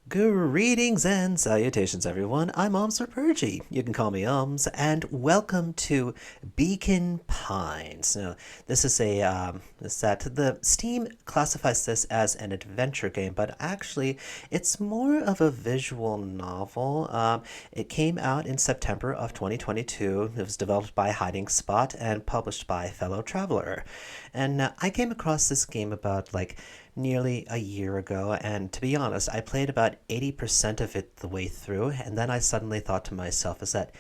Greetings and salutations, everyone. I'm Ums Pergy. You can call me Ums, and welcome to Beacon Pines. Now, this is the Steam classifies this as an adventure game, but actually, it's more of a visual novel. It came out in September of 2022. It was developed by Hiding Spot and published by Fellow Traveler. And I came across this game about nearly a year ago, and to be honest, I played about 80% of it the way through, and then I suddenly thought to myself is that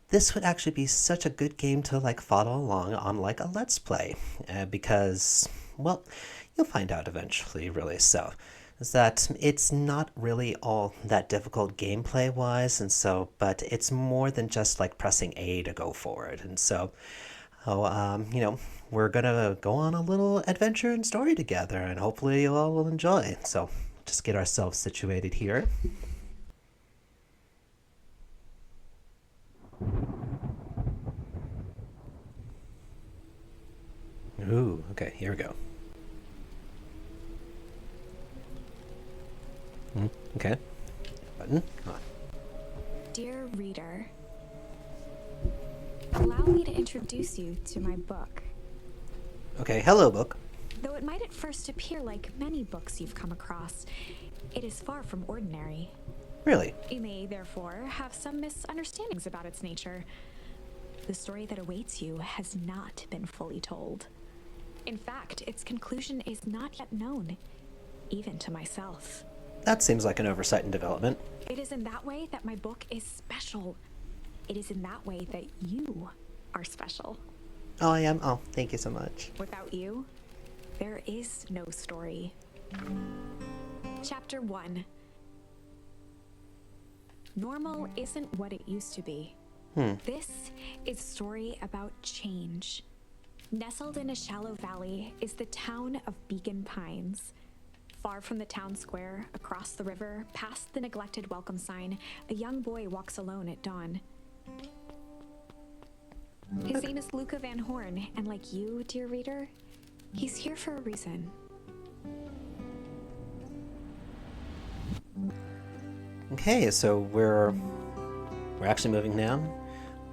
this would actually be such a good game to follow along on a let's play, because, well, you'll find out eventually, really. So is that it's not really all that difficult gameplay wise, and so, but it's more than just pressing A to go forward. And so we're gonna go on a little adventure and story together, and hopefully you all will enjoy. So, just get ourselves situated here. Ooh, okay, here we go. Okay. Button. On. Dear reader, allow me to introduce you to my book. Okay, hello, book. Though it might at first appear like many books you've come across, it is far from ordinary. Really? You may, therefore, have some misunderstandings about its nature. The story that awaits you has not been fully told. In fact, its conclusion is not yet known, even to myself. That seems like an oversight in development. It is in that way that my book is special. It is in that way that you are special. Oh, I am? Oh, thank you so much. Without you, there is no story. Chapter 1. Normal isn't what it used to be. This is a story about change. Nestled in a shallow valley is the town of Beacon Pines. Far from the town square, across the river, past the neglected welcome sign, a young boy walks alone at dawn. His name is Luca Van Horn, and like you, dear reader, he's here for a reason. Okay, so we're actually moving now.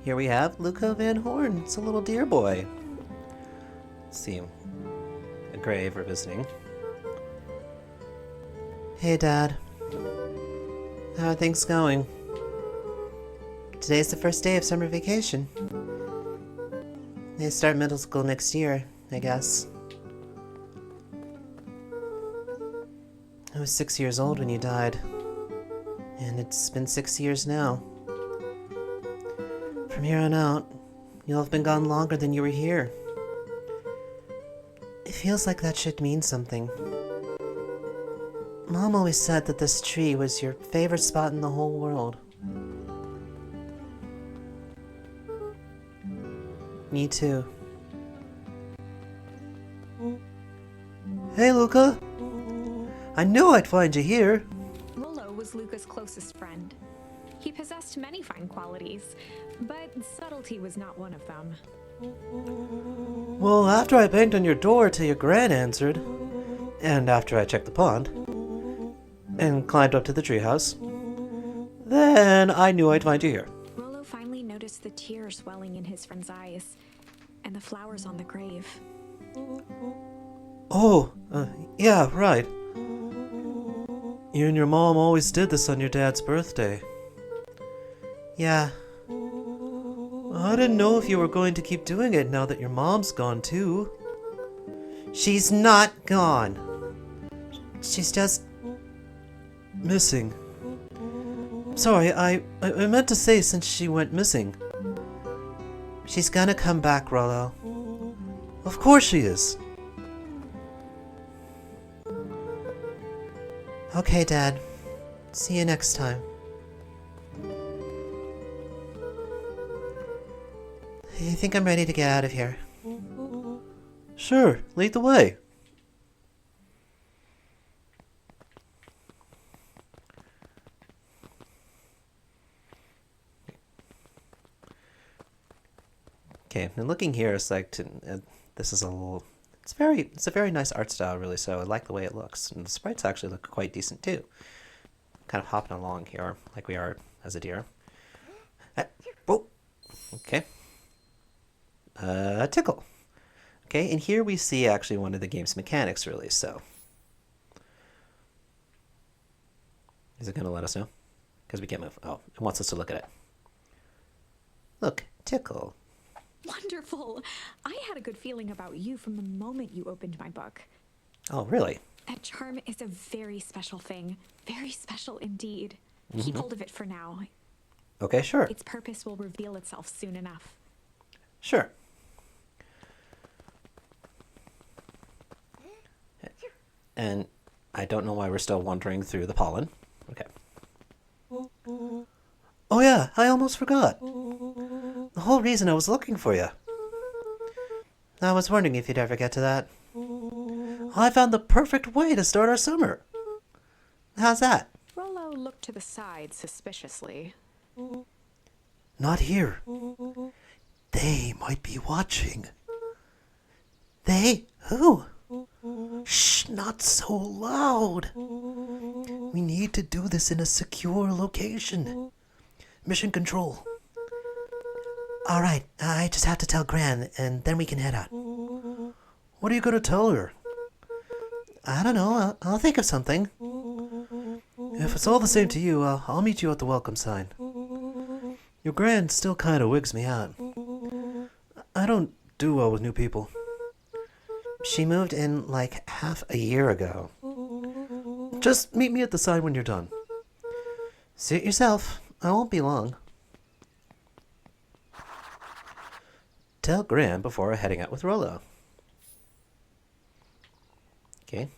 Here we have Luca Van Horn. It's a little deer boy. Let's see. A grave we're visiting. Hey, Dad. How are things going? Today's the first day of summer vacation. They start middle school next year, I guess. I was 6 years old when you died. And it's been 6 years now. From here on out, you'll have been gone longer than you were here. It feels like that should mean something. Mom always said that this tree was your favorite spot in the whole world. Me too. Hey, Luca! I knew I'd find you here! Rolo was Luca's closest friend. He possessed many fine qualities, but subtlety was not one of them. Well, after I banged on your door till your gran answered, and after I checked the pond, and climbed up to the treehouse, then I knew I'd find you here. Rolo finally noticed the tears welling in his friend's eyes, and the flowers on the grave. Oh, yeah, right. You and your mom always did this on your dad's birthday. Yeah. I didn't know if you were going to keep doing it now that your mom's gone too. She's not gone. She's just missing. Sorry, I meant to say since she went missing. She's gonna come back, Rollo. Of course she is. Okay, Dad. See you next time. I think I'm ready to get out of here. Sure, lead the way. Okay, and looking here, it's this is a little. It's a very nice art style, really. So I like the way it looks, and the sprites actually look quite decent too. kind of hopping along here like we are as a deer. Oh, okay. Tickle. Okay, and here we see actually one of the game's mechanics really, so. Is it going to let us know? Because we can't move. Oh, it wants us to look at it. Look, Tickle. Wonderful. I had a good feeling about you from the moment you opened my book. Oh, really? That charm is a very special thing. Very special indeed. Keep hold of it for now. Okay, sure. Its purpose will reveal itself soon enough. Sure. And I don't know why we're still wandering through the pollen. Okay. Oh yeah, I almost forgot. The whole reason I was looking for you. I was wondering if you'd ever get to that. I found the perfect way to start our summer. How's that? Rollo looked to the side suspiciously. Not here. They might be watching. They? Who? Shh, not so loud. We need to do this in a secure location. Mission control. All right, I just have to tell Gran, and then we can head out. What are you going to tell her? I don't know. I'll think of something. If it's all the same to you, I'll meet you at the welcome sign. Your Gran still kind of wigs me out. I don't do well with new people. She moved in like half a year ago. Just meet me at the sign when you're done. Suit yourself. I won't be long. Tell Gran before heading out with Rollo. Okay.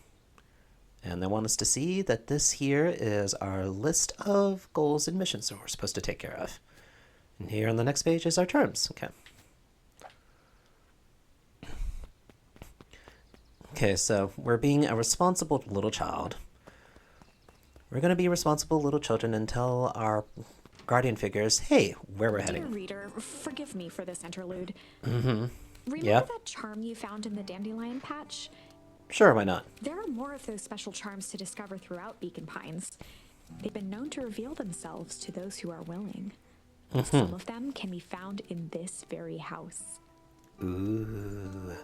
And they want us to see that this here is our list of goals and missions that we're supposed to take care of. And here on the next page is our terms. Okay. Okay, so we're being a responsible little child. We're going to be responsible little children and tell our guardian figures, hey, where we're heading. Dear reader, forgive me for this interlude. Mm-hmm. Remember that charm you found in the dandelion patch? Sure, why not? There are more of those special charms to discover throughout Beacon Pines. They've been known to reveal themselves to those who are willing. Some of them can be found in this very house. Ooh.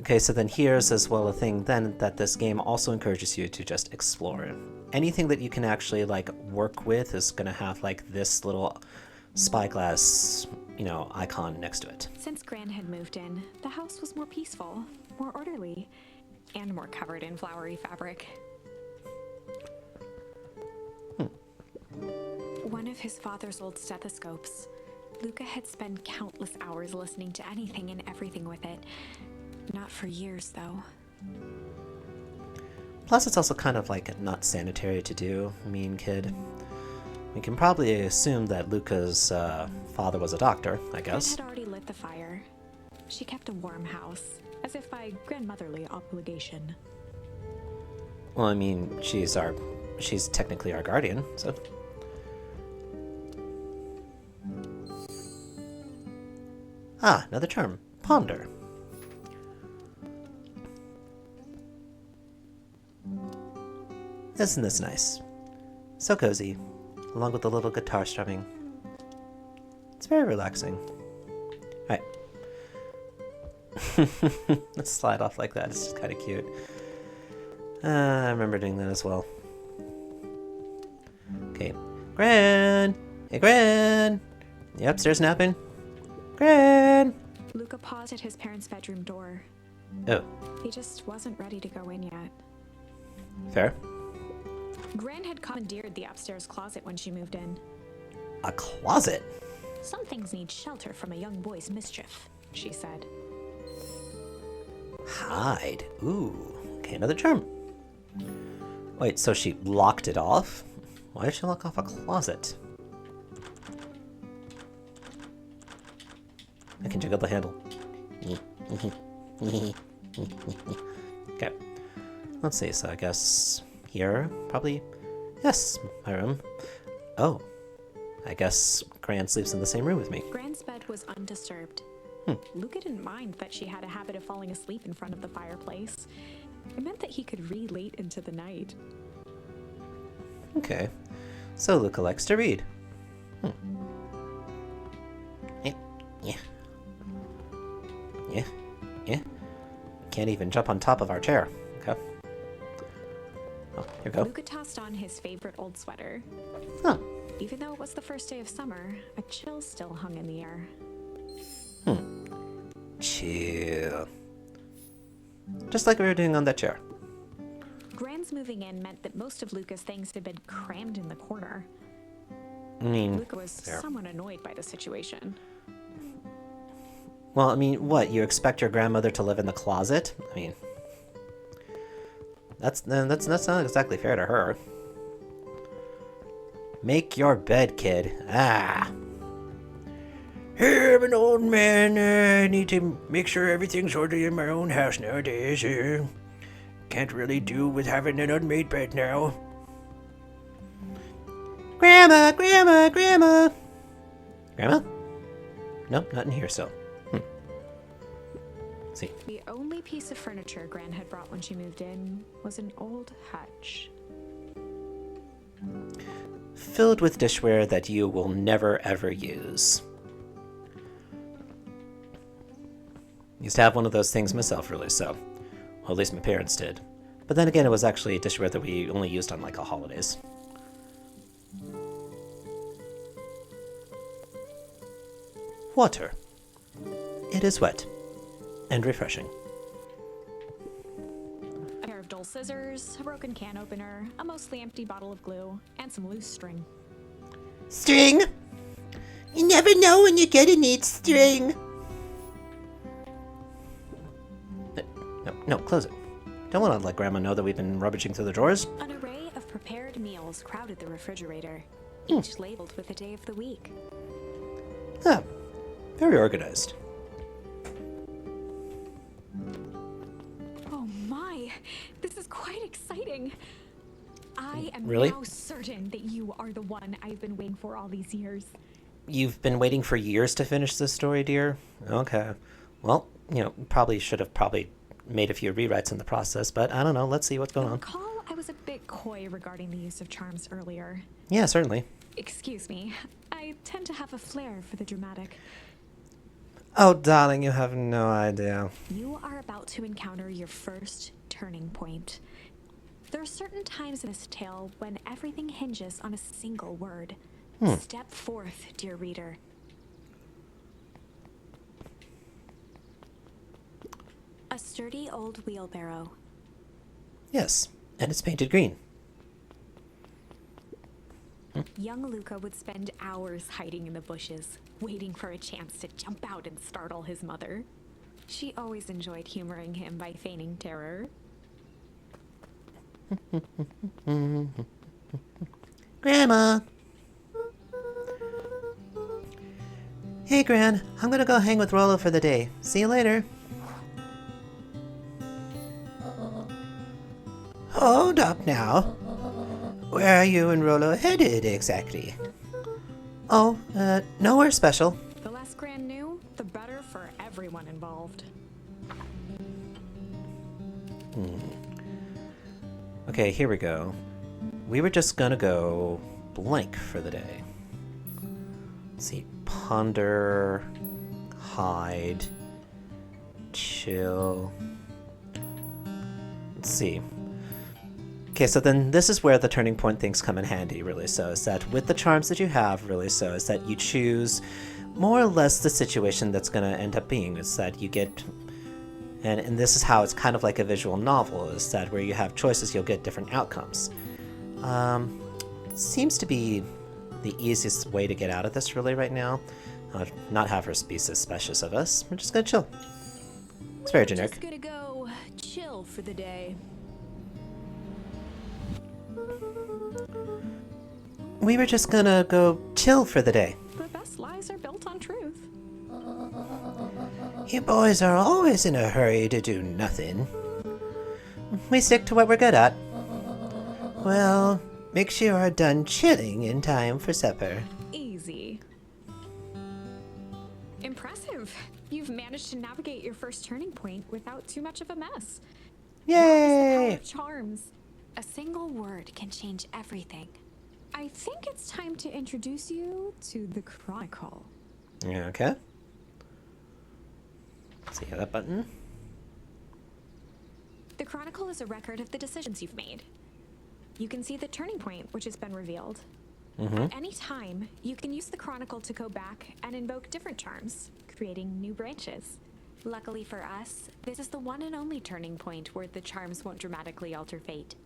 Okay, so then here's as well a thing then that this game also encourages you to just explore. Anything that you can actually like work with is gonna have like this little spyglass, icon next to it. Since Gran had moved in, the house was more peaceful, more orderly, and more covered in flowery fabric. One of his father's old stethoscopes. Luca had spent countless hours listening to anything and everything with it. Not for years, though. Plus, it's also kind of like not sanitary to do, mean kid. We can probably assume that Luca's father was a doctor, I guess. Gran had already lit the fire. She kept a warm house, as if by grandmotherly obligation. Well, I mean, she's technically our guardian, so. Ah, another term. Ponder. Isn't this nice? So cozy, along with the little guitar strumming. It's very relaxing. Alright. Let's slide off like that. It's just kind of cute. I remember doing that as well. Okay. Gran! Hey, Gran! You upstairs napping? Gran! Luca paused at his parents' bedroom door. Oh. He just wasn't ready to go in yet. Fair. Gran had commandeered the upstairs closet when she moved in. A closet? Some things need shelter from a young boy's mischief, she said. Hide. Ooh. Okay, another term. Wait, so she locked it off? Why did she lock off a closet? I can jiggle the handle. Okay. Let's see, so I guess here, probably. Yes, my room. Oh. I guess Gran sleeps in the same room with me. Gran's bed was undisturbed. Luca didn't mind that she had a habit of falling asleep in front of the fireplace. It meant that he could read late into the night. Okay. So Luca likes to read. Yeah. Yeah. Yeah. Yeah. Can't even jump on top of our chair. Okay. Oh, here we go. Luca tossed on his favorite old sweater. Huh. Even though it was the first day of summer, a chill still hung in the air. Chill. Just like we were doing on that chair. Gran's moving in meant that most of Luca's things had been crammed in the corner. I mean, Luca was fair. somewhat annoyed by the situation. Well, I mean, what? You expect your grandmother to live in the closet? I mean, that's not exactly fair to her. Make your bed, kid. Ah. Hey, I'm an old man. I need to make sure everything's ordered in my own house nowadays. Can't really do with having an unmade bed now. Grandma, Grandma, Grandma. Grandma? Nope, not in here, so. See. The only piece of furniture Gran had brought when she moved in was an old hutch. Filled with dishware that you will never ever use. Used to have one of those things myself, really, so. Well, at least my parents did. But then again, it was actually dishware that we only used on, like, the holidays. Water. It is wet. And refreshing. A pair of dull scissors, a broken can opener, a mostly empty bottle of glue, and some loose string. String! You never know when you're gonna need string. No, close it. Don't want to let Grandma know that we've been rummaging through the drawers. An array of prepared meals crowded the refrigerator, each labeled with the day of the week. Ah, very organized. Oh my, this is quite exciting. I am Really? now certain that you are the one I've been waiting for all these years. You've been waiting for years to finish this story, dear? Okay. Well, probably should have made a few rewrites in the process, but I don't know. Let's see what's going on. Recall I was a bit coy regarding the use of charms earlier. Yeah, certainly. Excuse me, I tend to have a flair for the dramatic. Oh, darling, you have no idea. You are about to encounter your first turning point. There are certain times in this tale when everything hinges on a single word. Step forth, dear reader. A sturdy old wheelbarrow. Yes, and it's painted green. Young Luca would spend hours hiding in the bushes, waiting for a chance to jump out and startle his mother. She always enjoyed humoring him by feigning terror. Grandma! Hey, Gran, I'm gonna go hang with Rollo for the day. See you later. Hold up now. Where are you and Rollo headed exactly? Oh, nowhere special. The less Gran knew, the better for everyone involved. Okay, here we go. We were just gonna go blank for the day. Let's see. Ponder. Hide. Chill. Let's see. Okay, so then this is where the turning point things come in handy, really. So is that with the charms that you have, really, so is that you choose more or less the situation that's going to end up being. Is that you get, and this is how it's kind of like a visual novel, is that where you have choices, you'll get different outcomes. Seems to be the easiest way to get out of this, really, right now. Not have her be suspicious of us. We're just going to chill. It's very generic. Just gonna go chill for the day. We were just gonna go chill for the day. The best lies are built on truth. You boys are always in a hurry to do nothing. We stick to what we're good at. Well, make sure you're done chilling in time for supper. Easy. Impressive. You've managed to navigate your first turning point without too much of a mess. Yay! Power of charms. A single word can change everything. I think it's time to introduce you to the Chronicle. Yeah, okay. See that button? The Chronicle is a record of the decisions you've made. You can see the turning point, which has been revealed. At any time, you can use the Chronicle to go back and invoke different charms, creating new branches. Luckily for us, this is the one and only turning point where the charms won't dramatically alter fate.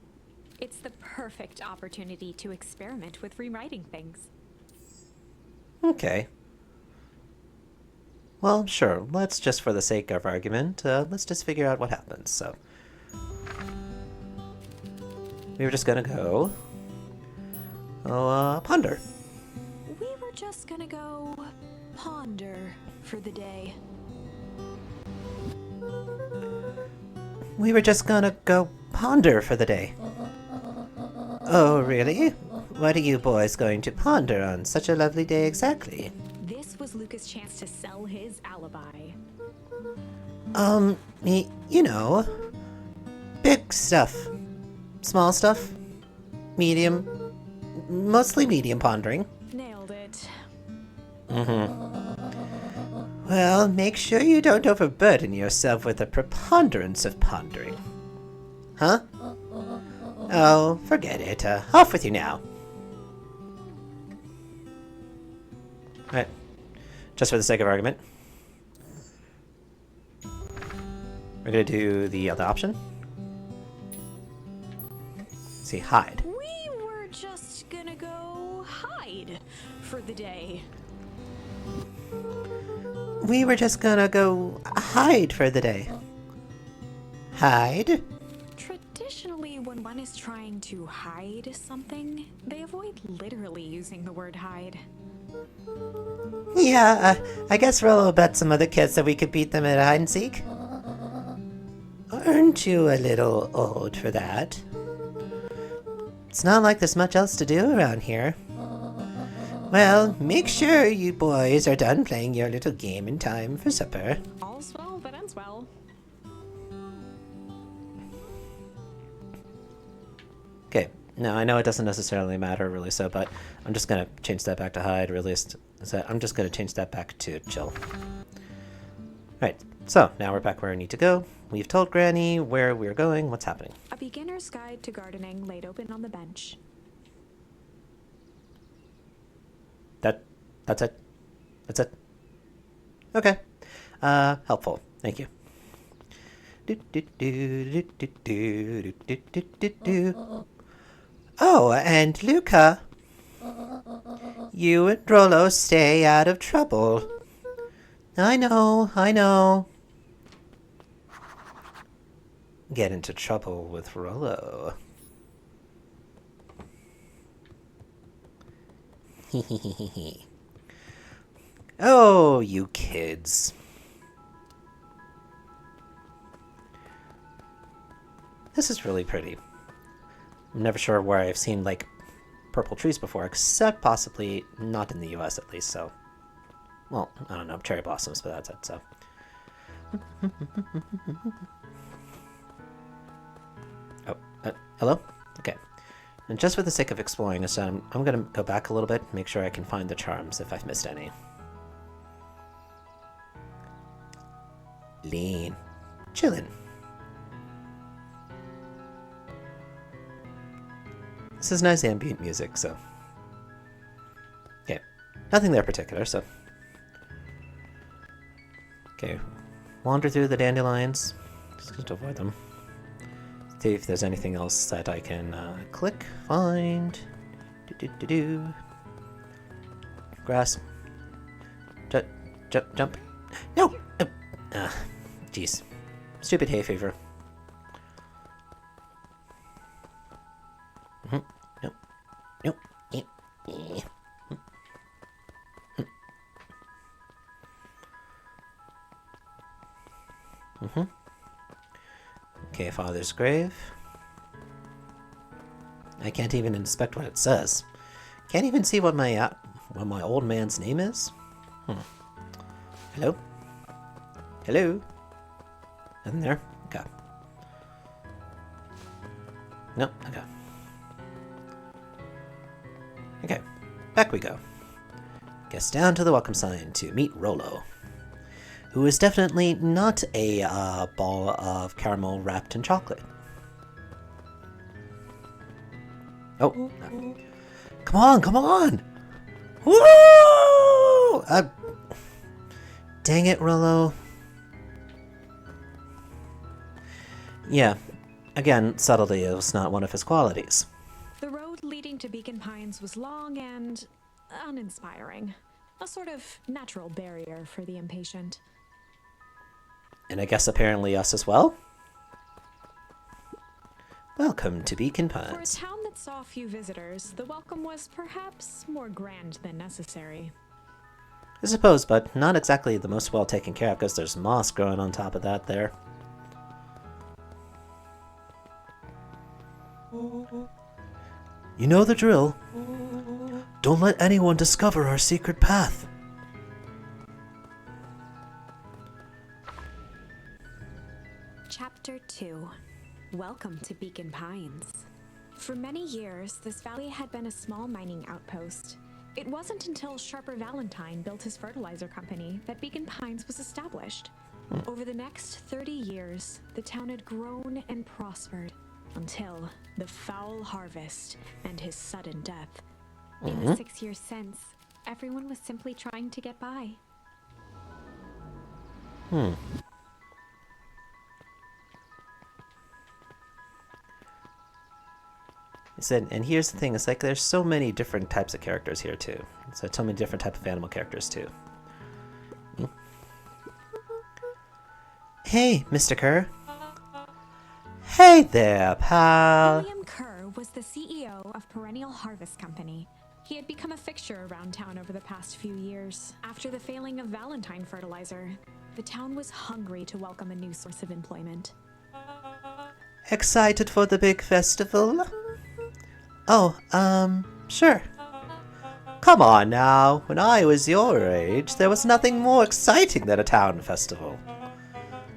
It's the perfect opportunity to experiment with rewriting things. Okay. Well, sure. Let's just, for the sake of argument, let's just figure out what happens. So, we were just gonna go. Ponder. We were just gonna go ponder for the day. We were just gonna go ponder for the day. Oh, really? What are you boys going to ponder on such a lovely day exactly? This was Lucas' chance to sell his alibi. You know, big stuff. Small stuff. Medium. Mostly medium pondering. Nailed it. Well, make sure you don't overburden yourself with the preponderance of pondering. Huh? Oh, forget it. Off with you now. Alright. Just for the sake of argument. We're gonna do the other option. See, hide. We were just gonna go hide for the day. We were just gonna go hide for the day. Hide? Traditionally, when one is trying to hide something, they avoid literally using the word hide. Yeah, I guess Rollo bet some other kids that we could beat them at hide and seek. Aren't you a little old for that? It's not like there's much else to do around here. Well, make sure you boys are done playing your little game in time for supper. All's well that ends well. Okay, now I know it doesn't necessarily matter really so, but I'm just gonna change that back to hide, released. So I'm just gonna change that back to chill. Alright, so now we're back where we need to go. We've told Granny where we're going, what's happening. A beginner's guide to gardening laid open on the bench. That's it? That's it? Okay. Helpful. Thank you. Oh, and Luca. You and Rollo stay out of trouble. I know, I know. Get into trouble with Rollo. Oh, you kids. This is really pretty. I'm never sure where I've seen, like, purple trees before, except possibly not in the US at least, so. Well, I don't know, cherry blossoms, but that's it, so. Oh, hello? Okay. And just for the sake of exploring this, I'm gonna go back a little bit, make sure I can find the charms if I've missed any. Lean. Chillin'. This is nice ambient music, so. Okay. Nothing there particular, so. Okay. Wander through the dandelions. Just to avoid them. See if there's anything else that I can click, find. Do. Grass. Jump. No! Jeez. Stupid hay fever. Nope. Okay, Father's grave. I can't even inspect what it says. Can't even see what my old man's name is. Hello? Hello? Nothing there? Okay. No? Okay. Okay, back we go. Guess down to the welcome sign to meet Rolo, who is definitely not a ball of caramel wrapped in chocolate. Oh, no. Come on, come on! Woo! Dang it, Rolo. Yeah, again, subtlety was not one of his qualities. The road leading to Beacon Pines was long and uninspiring. A sort of natural barrier for the impatient. And I guess apparently us as well? Welcome to Beacon For a Pines. town that saw few visitors, the welcome was perhaps more grand than necessary. I suppose, but not exactly the most well taken care of because there's moss growing on top of that there. You know the drill. Don't let anyone discover our secret path. Chapter 2. Welcome to Beacon Pines. For many years, this valley had been a small mining outpost. It wasn't until Sharper Valentine built his fertilizer company that Beacon Pines was established. Over the next 30 years, the town had grown and prospered until the foul harvest and his sudden death. In the 6 years since, everyone was simply trying to get by. He said, and here's the thing, it's like there's so many different types of characters here too. So many different type of animal characters too. Hey, Mr. Kerr. Hey there, pal. William Kerr was the CEO of Perennial Harvest Company. He had become a fixture around town over the past few years. After the failing of Valentine Fertilizer, the town was hungry to welcome a new source of employment. Excited for the big festival? Oh, sure. Come on now, when I was your age, there was nothing more exciting than a town festival.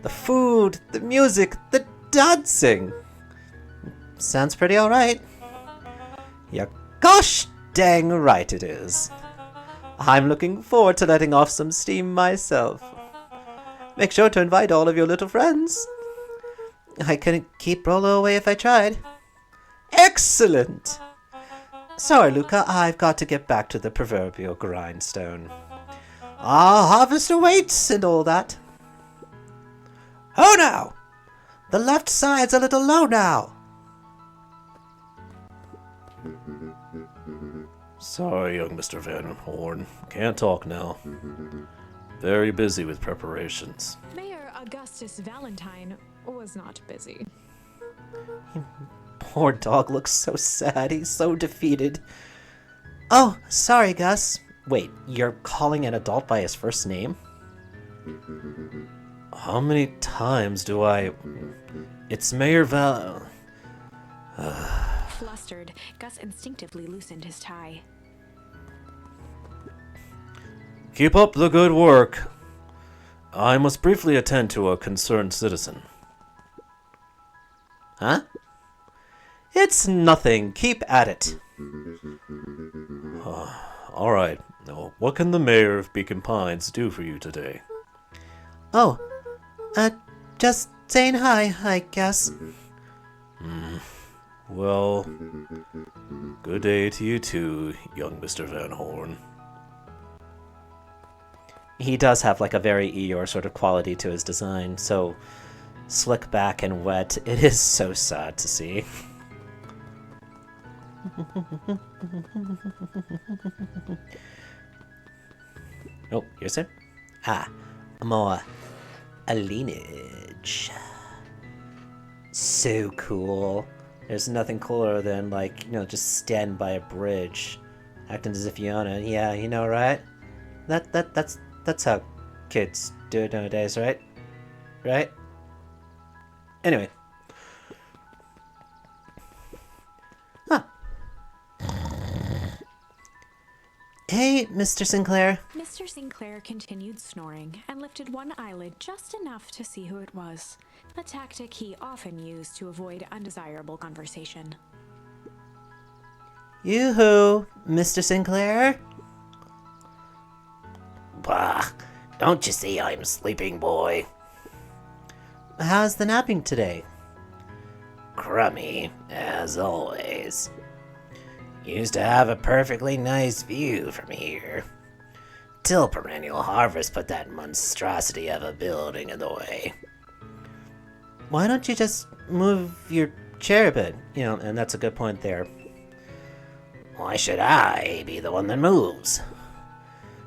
The food, the music, the dancing. Sounds pretty alright. You're gosh dang right it is. I'm looking forward to letting off some steam myself. Make sure to invite all of your little friends. I couldn't keep Rolo away if I tried. Excellent! Sorry, Luca, I've got to get back to the proverbial grindstone. Our harvest awaits and all that. Oh now! The left side's a little low now. Sorry, young Mr. Van Horn. Can't talk now. Very busy with preparations. Mayor Augustus Valentine was not busy. Poor dog looks so sad. He's so defeated. Oh, sorry, Gus. Wait, you're calling an adult by his first name? How many times do I... It's Mayor Val... Flustered, Gus instinctively loosened his tie. Keep up the good work. I must briefly attend to a concerned citizen. Huh? It's nothing. Keep at it. All right. Now, what can the mayor of Beacon Pines do for you today? Oh, just saying hi, I guess. Well, good day to you too, young Mr. Van Horn. He does have like a very Eeyore sort of quality to his design, so slick back and wet. It is so sad to see. Oh, here's it. Ah, more a lineage. So cool. There's nothing cooler than, like, you know, just standing by a bridge, acting as if you own it. Yeah, you know, right? That's how kids do it nowadays, right? Right? Anyway. Huh. Hey, Mr. Sinclair. Mr. Mr. Sinclair continued snoring and lifted one eyelid just enough to see who it was, a tactic he often used to avoid undesirable conversation. Yoo-hoo, Mr. Sinclair. Bah, don't you see I'm sleeping, boy? How's the napping today? Crummy, as always. Used to have a perfectly nice view from here. Till Perennial Harvest put that monstrosity of a building in the way. Why don't you just move your chair a bit? And that's a good point there. Why should I be the one that moves?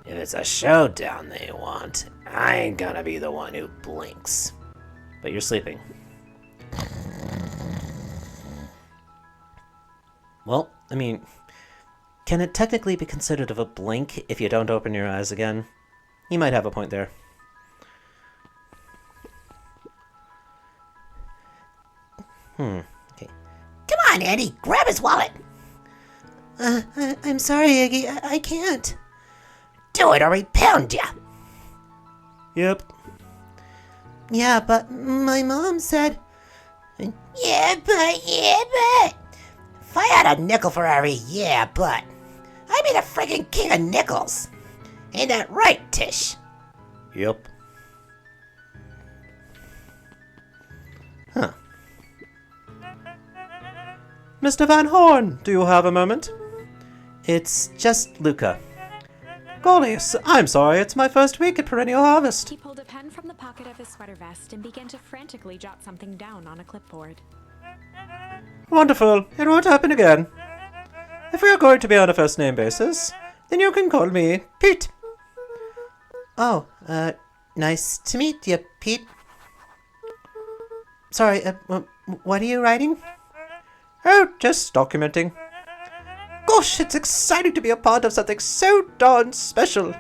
If it's a showdown they want, I ain't gonna be the one who blinks. But you're sleeping. Well, can it technically be considered of a blink if you don't open your eyes again? You might have a point there. Okay. Come on, Andy, grab his wallet. I'm sorry, Iggy, I can't. Do it or we pound ya. Yep. Yeah, but my mom said... Yeah, but. If I had a nickel for every yeah, but, I'd be the friggin' king of nickels. Ain't that right, Tish? Yep. Huh. Mr. Van Horn, do you have a moment? It's just Luca. Golly, I'm sorry, it's my first week at Perennial Harvest. He pulled a pen from the pocket of his sweater vest and began to frantically jot something down on a clipboard. Wonderful, it won't happen again. If we are going to be on a first name basis, then you can call me Pete. Oh, nice to meet you, Pete. Sorry, what are you writing? Oh, just documenting. Gosh, it's exciting to be a part of something so darn special.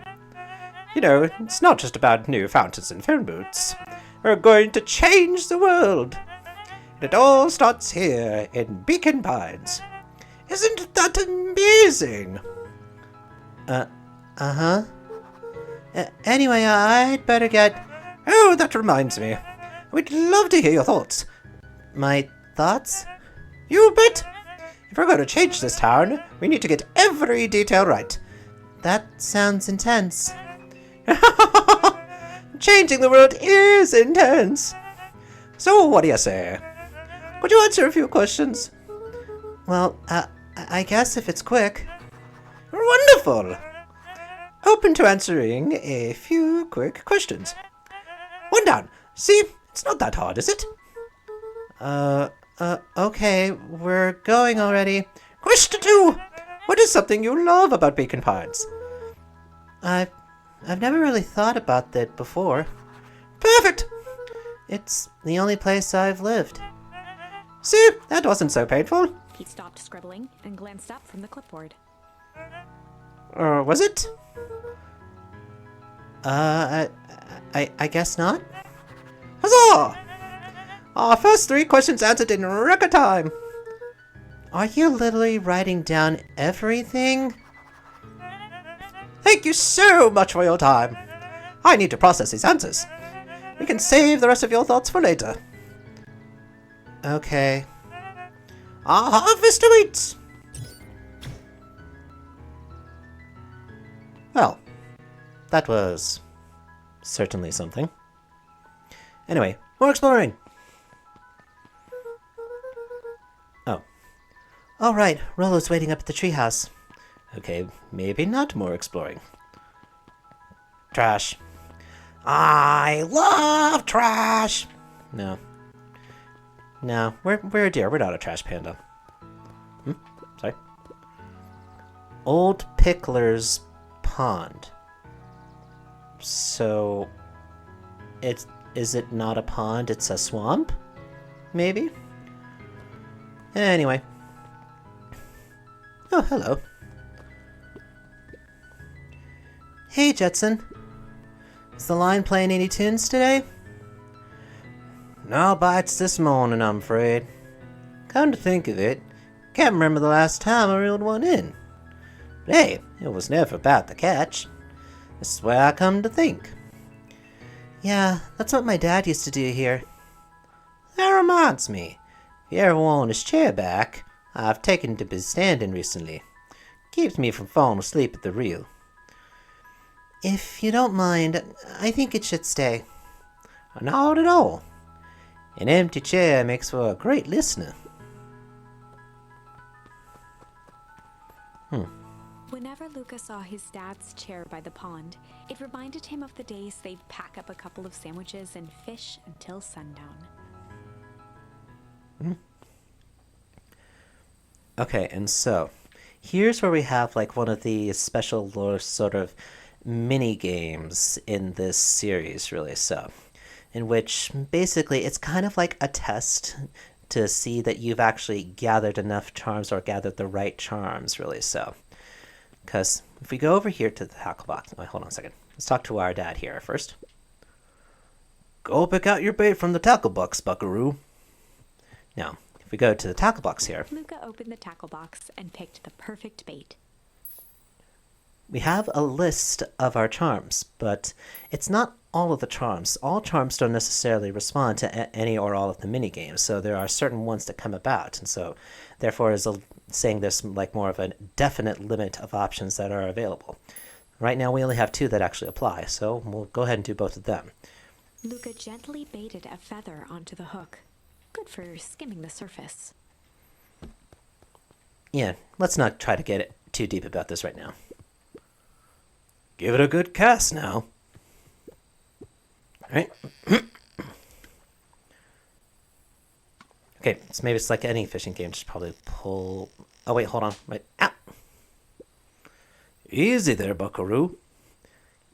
It's not just about new fountains and phone booths. We're going to change the world. And it all starts here in Beacon Pines. Isn't that amazing? Uh-huh. Anyway, I'd better get... Oh, that reminds me. We'd love to hear your thoughts. My thoughts? You bet! If we're going to change this town, we need to get every detail right. That sounds intense. Changing the world is intense. So, what do you say? Could you answer a few questions? Well, I guess if it's quick. Wonderful! Open to answering a few quick questions. One down. See, it's not that hard, is it? Okay, we're going already. Question 2! What is something you love about Beacon Pines? I've never really thought about that before. Perfect! It's the only place I've lived. See, that wasn't so painful. He stopped scribbling and glanced up from the clipboard. Was it? I guess not. Huzzah! Our first 3 questions answered in record time. Are you literally writing down everything? Thank you so much for your time. I need to process these answers. We can save the rest of your thoughts for later. Okay. Our harvest awaits! Well, that was certainly something. Anyway, more exploring. Oh. Alright, Rollo's waiting up at the treehouse. Okay, maybe not more exploring. Trash. I love trash! No. No, we're a deer. We're not a trash panda. Sorry. Old Pickler's Pond. So, is it not a pond? It's a swamp? Maybe? Anyway. Oh, hello. Hey, Jetson. Is the line playing any tunes today? No bites this morning, I'm afraid. Come to think of it, can't remember the last time I reeled one in. But hey, it was never about the catch. This is where I come to think. Yeah, that's what my dad used to do here. That reminds me. If you ever want his chair back, I've taken to been standing recently. Keeps me from falling asleep at the wheel. If you don't mind, I think it should stay. Not at all. An empty chair makes for a great listener. Whenever Luca saw his dad's chair by the pond, it reminded him of the days they'd pack up a couple of sandwiches and fish until sundown. Okay, and so here's where we have like one of the special sort of mini games in this series, really. So, in which basically it's kind of like a test to see that you've actually gathered enough charms or gathered the right charms, really. So, because if we go over here to the tackle box, wait, hold on a second. Let's talk to our dad here first. Go pick out your bait from the tackle box, buckaroo. Now, if we go to the tackle box here, Luca opened the tackle box and picked the perfect bait. we have a list of our charms, but it's not all of the charms. All charms don't necessarily respond to any or all of the mini games, so there are certain ones that come about, and so therefore is saying there's like more of a definite limit of options that are available. Right now we only have 2 that actually apply, so we'll go ahead and do both of them. Luca gently baited a feather onto the hook. Good for skimming the surface. Yeah, let's not try to get it too deep about this right now. Give it a good cast now. Alright. Okay, so maybe it's like any fishing game, just probably pull... Oh wait, hold on. Wait. Ah! Easy there, buckaroo.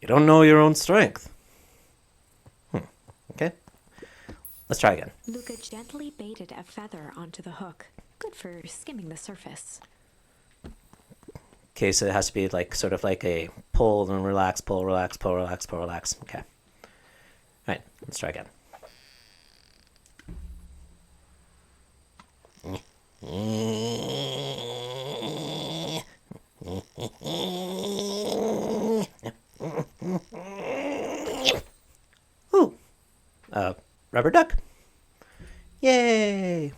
You don't know your own strength. Okay. Let's try again. Luca gently baited a feather onto the hook. Good for skimming the surface. Okay, so it has to be like sort of like a pull and relax, pull, relax, pull, relax, pull, relax. Okay. Alright, let's try again. Ooh. Rubber duck. Yay.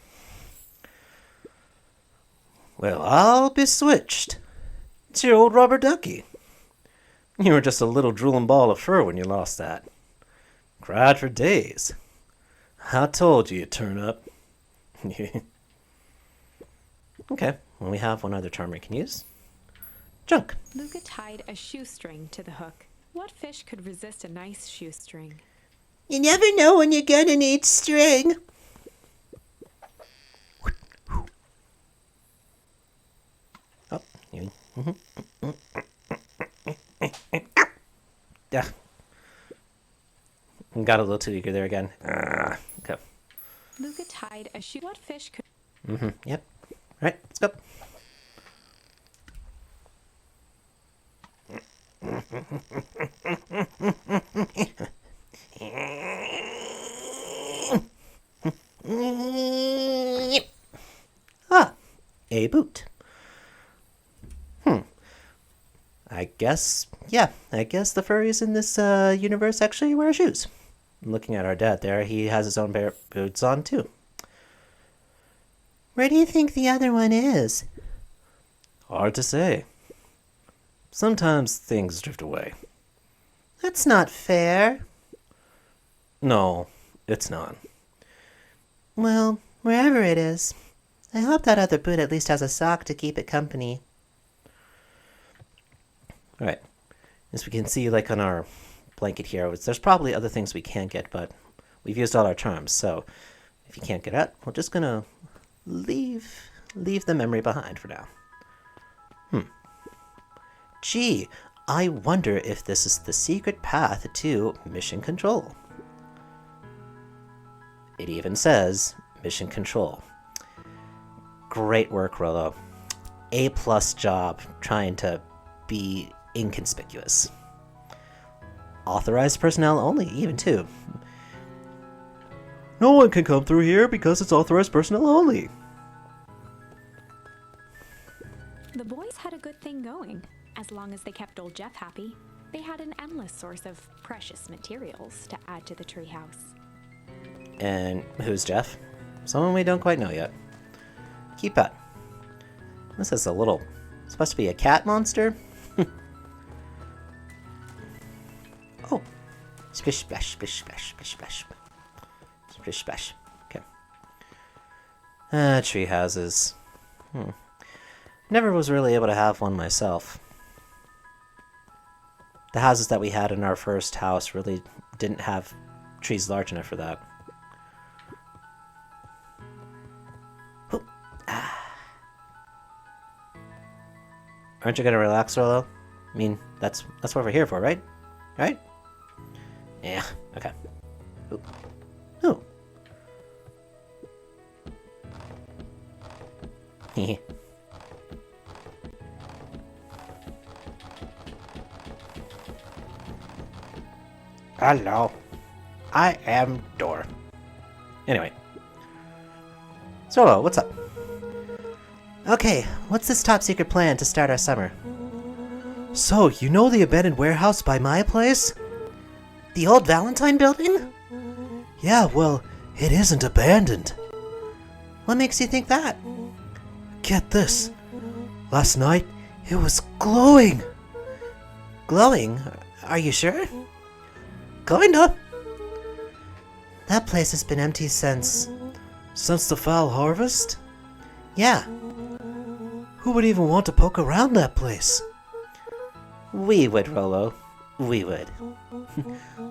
Well, I'll be switched. It's your old rubber ducky. You were just a little drooling ball of fur when you lost that. Cried for days. I told you you'd turn up. Okay, well, we have one other charm we can use. Junk. Luca tied a shoestring to the hook. What fish could resist a nice shoestring? You never know when you're gonna need string. Oh, you. Yeah. Got a little too eager there again. Okay. Luca tied a shoe. What fish could... Yep. All right, let's go. Ah, a boot. I guess the furries in this universe actually wear shoes. Looking at our dad there, he has his own pair of boots on too. Where do you think the other one is? Hard to say. Sometimes things drift away. That's not fair. No, it's not. Well, wherever it is, I hope that other boot at least has a sock to keep it company. Alright. As we can see, like on our blanket here, there's probably other things we can get, but we've used all our charms, so if you can't get out, we're just gonna leave the memory behind for now. Gee, I wonder if this is the secret path to Mission Control. It even says Mission Control. Great work, Rollo. A+ job trying to be inconspicuous. Authorized personnel only, even too. No one can come through here because it's authorized personnel only. The boys had a good thing going, as long as they kept old Jeff happy. They had an endless source of precious materials to add to the treehouse. And who's Jeff? Someone we don't quite know yet. Keep that. This is a little... supposed to be a cat monster? Oh. Splish, splash, splish, splash, splish, splash. Splish, splash. Okay. Tree houses. Never was really able to have one myself. The houses that we had in our first house really didn't have trees large enough for that. Aren't you gonna relax, Rolo? I mean, that's what we're here for, right? Right? Yeah, okay. Ooh. Ooh. Heh. Hello. I am Door. Anyway. Solo, what's up? Okay, what's this top secret plan to start our summer? So, you know the abandoned warehouse by my place? The old Valentine building? Yeah, well, it isn't abandoned. What makes you think that? Get this. Last night, it was glowing. Glowing? Are you sure? Kinda. That place has been empty since... Since the fall harvest? Yeah. Who would even want to poke around that place? We would, Rolo. We would.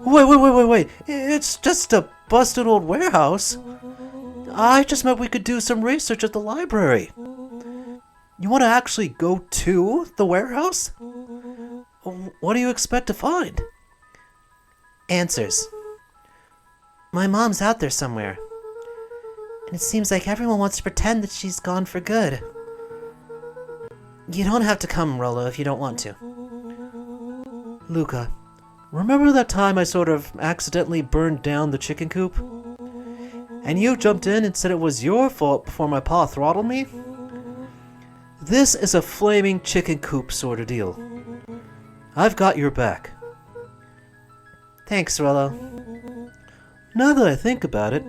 Wait. It's just a busted old warehouse. I just meant we could do some research at the library. You want to actually go to the warehouse? What do you expect to find? Answers. My mom's out there somewhere. And it seems like everyone wants to pretend that she's gone for good. You don't have to come, Rolo, if you don't want to. Luca, remember that time I sort of accidentally burned down the chicken coop? And you jumped in and said it was your fault before my pa throttled me? This is a flaming chicken coop sort of deal. I've got your back. Thanks, Rolo. Now that I think about it,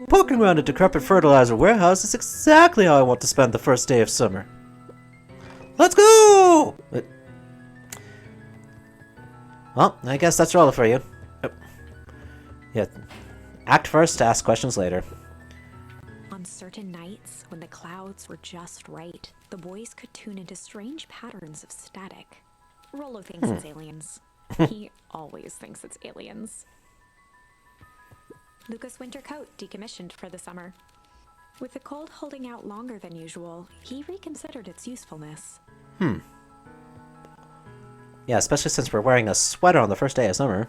poking around a decrepit fertilizer warehouse is exactly how I want to spend the first day of summer. Let's go! Well, I guess that's Rolo for you. Yeah. Act first, ask questions later. On certain nights, when the clouds were just right, the boys could tune into strange patterns of static. Rolo thinks it's aliens. He always thinks it's aliens. Luca's winter coat decommissioned for the summer. With the cold holding out longer than usual, he reconsidered its usefulness. Yeah, especially since we're wearing a sweater on the first day of summer.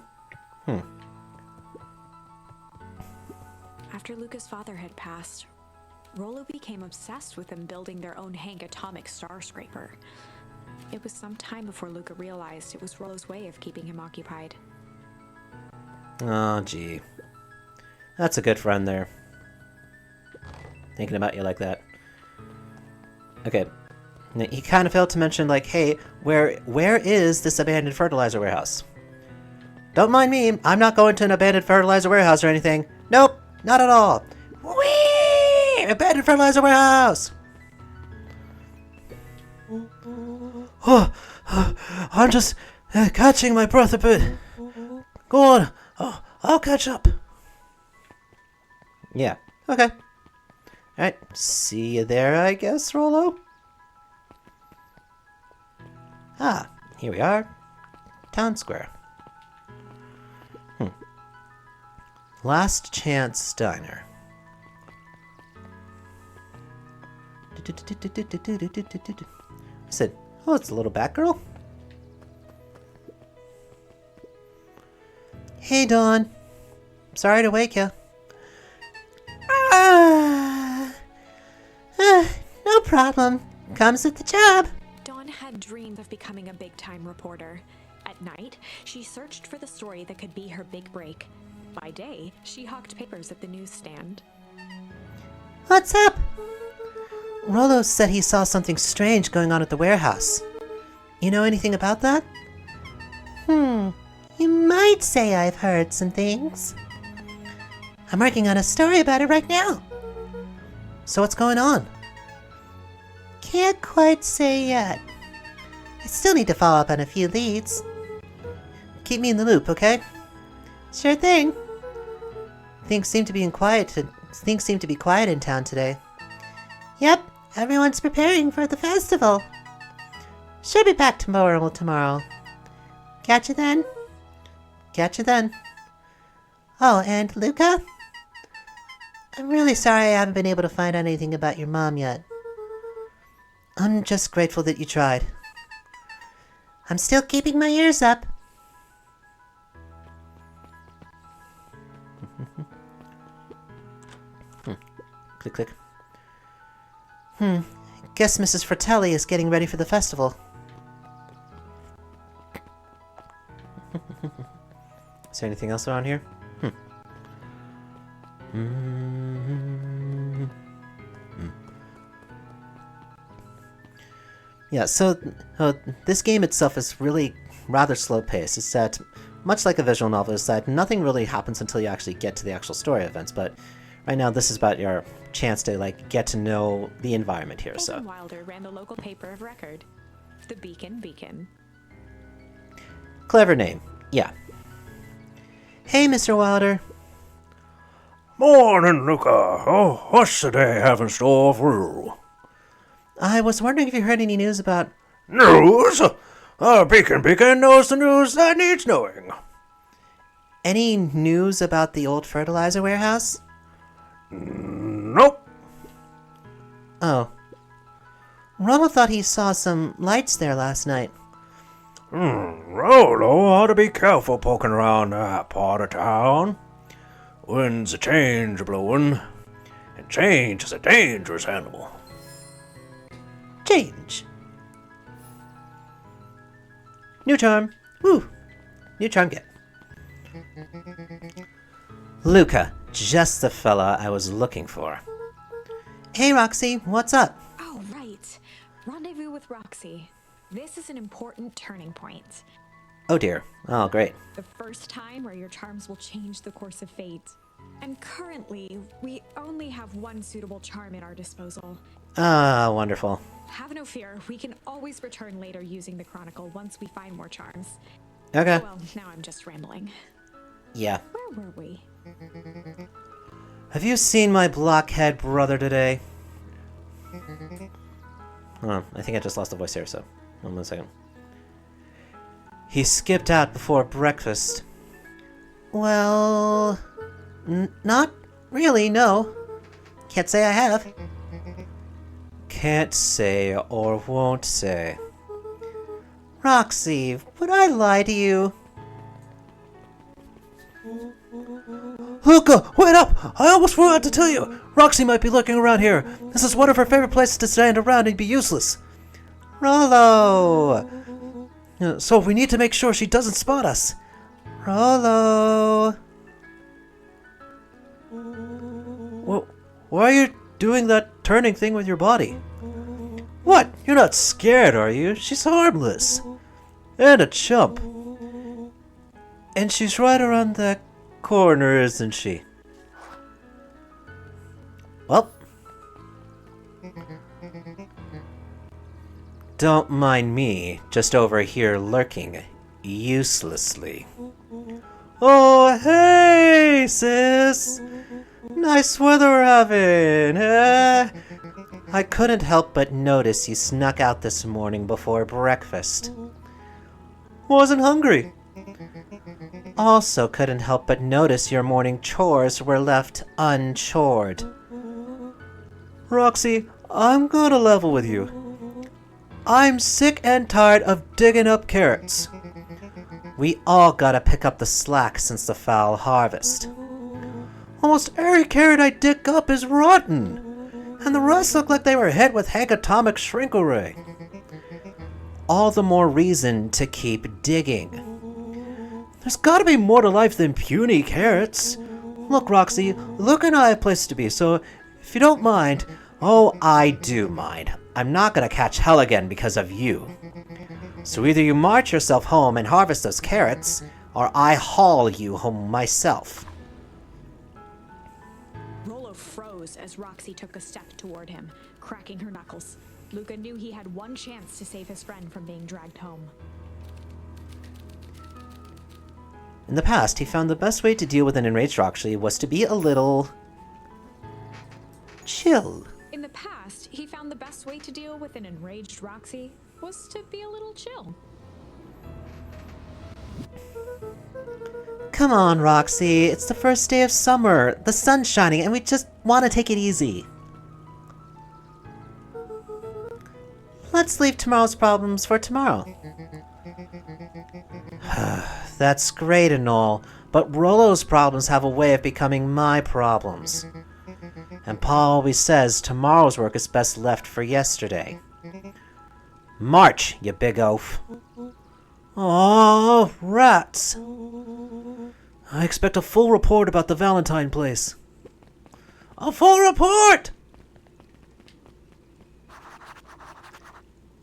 After Luca's father had passed, Rolo became obsessed with them building their own Hank atomic star scraper. It was some time before Luca realized it was Rolo's way of keeping him occupied. Oh, gee. That's a good friend there. Thinking about you like that. Okay. Now, he kind of failed to mention, like, hey, where is this abandoned fertilizer warehouse? Don't mind me. I'm not going to an abandoned fertilizer warehouse or anything. Nope, not at all. Whee! Abandoned fertilizer warehouse! Oh, I'm just catching my breath a bit. Go on. Oh, I'll catch up. Yeah, okay. Alright, see you there, I guess, Rolo? Ah, here we are. Town Square. Last Chance Diner. I said, oh, it's a little Batgirl. Hey, Dawn. Sorry to wake you. No problem. Comes with the job. Dawn had dreams of becoming a big-time reporter. At night, she searched for the story that could be her big break. By day, she hawked papers at the newsstand. What's up? Rolo said he saw something strange going on at the warehouse. You know anything about that? You might say I've heard some things. I'm working on a story about it right now. So what's going on? Can't quite say yet. I still need to follow up on a few leads. Keep me in the loop, okay? Sure thing. Things seem to be quiet in town today. Yep, everyone's preparing for the festival. Should be back tomorrow. Catch you then. Catch you then. Oh, and Luca? I'm really sorry I haven't been able to find out anything about your mom yet. I'm just grateful that you tried. I'm still keeping my ears up. Click, click. Guess Mrs. Fratelli is getting ready for the festival. Is there anything else around here? Yeah, so this game itself is really rather slow-paced. It's that, much like a visual novel, is that nothing really happens until you actually get to the actual story events, but right now this is about your chance to, like, get to know the environment here, so... Holden Wilder ran the local paper of record, the Beacon. Clever name, yeah. Hey, Mr. Wilder. Morning, Luca. Oh, what's the day have in store for you? I was wondering if you heard any news about... News? Beacon knows the news that needs knowing. Any news about the old fertilizer warehouse? Nope. Oh. Ronald thought he saw some lights there last night. Rolo ought to be careful poking around that part of town. Wind's a change blowing, and change is a dangerous animal. Change. New charm. Woo. New charm get. Luca, just the fella I was looking for. Hey, Roxy, what's up? Oh, right. Rendezvous with Roxy. This is an important turning point. Oh dear. Oh, great. The first time where your charms will change the course of fate. And currently, we only have one suitable charm at our disposal. Ah, wonderful. Have no fear, we can always return later using the Chronicle once we find more charms. Okay. Well, now I'm just rambling. Yeah. Where were we? Have you seen my blockhead brother today? Oh, I think I just lost the voice here, so... One second. He skipped out before breakfast. Well... not really, no. Can't say I have. Can't say or won't say. Roxy, would I lie to you? Luca, wait up! I almost forgot to tell you! Roxy might be lurking around here. This is one of her favorite places to stand around and be useless. Rollo! So we need to make sure she doesn't spot us. Rollo! Well, why are you doing that turning thing with your body? What? You're not scared, are you? She's harmless. And a chump. And she's right around that corner, isn't she? Well. Don't mind me, just over here lurking uselessly. Oh, hey, sis! Nice weather we're having, eh? I couldn't help but notice you snuck out this morning before breakfast. Wasn't hungry. Also couldn't help but notice your morning chores were left unchored. Roxy, I'm gonna level with you. I'm sick and tired of digging up carrots. We all gotta pick up the slack since the foul harvest. Almost every carrot I dig up is rotten, and the rest look like they were hit with Hank Atomic Shrink-A-Ray. All the more reason to keep digging. There's gotta be more to life than puny carrots. Look, Roxy, Luke and I have places to be, so if you don't mind... Oh, I do mind. I'm not gonna catch hell again because of you. So either you march yourself home and harvest those carrots, or I haul you home myself. Rollo froze as Roxy took a step toward him, cracking her knuckles. Luca knew he had one chance to save his friend from being dragged home. In the past, he found the best way to deal with an enraged Roxy was to be a little... chill. In the past, he found the best way to deal with an enraged Roxy was to be a little chill. Come on, Roxy. It's the first day of summer. The sun's shining, and we just want to take it easy. Let's leave tomorrow's problems for tomorrow. That's great and all, but Rollo's problems have a way of becoming my problems. And Pa always says tomorrow's work is best left for yesterday. March, you big oaf. Oh, rats. I expect a full report about the Valentine place. A full report!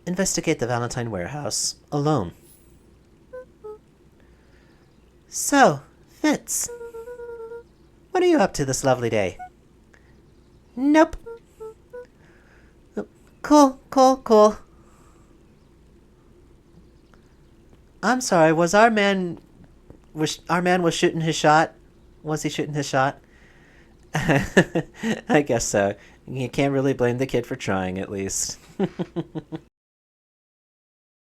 Investigate the Valentine warehouse alone. So, Fitz, what are you up to this lovely day? Nope. Cool. I'm sorry, was our man was shooting his shot? Was he shooting his shot? I guess so. You can't really blame the kid for trying, at least.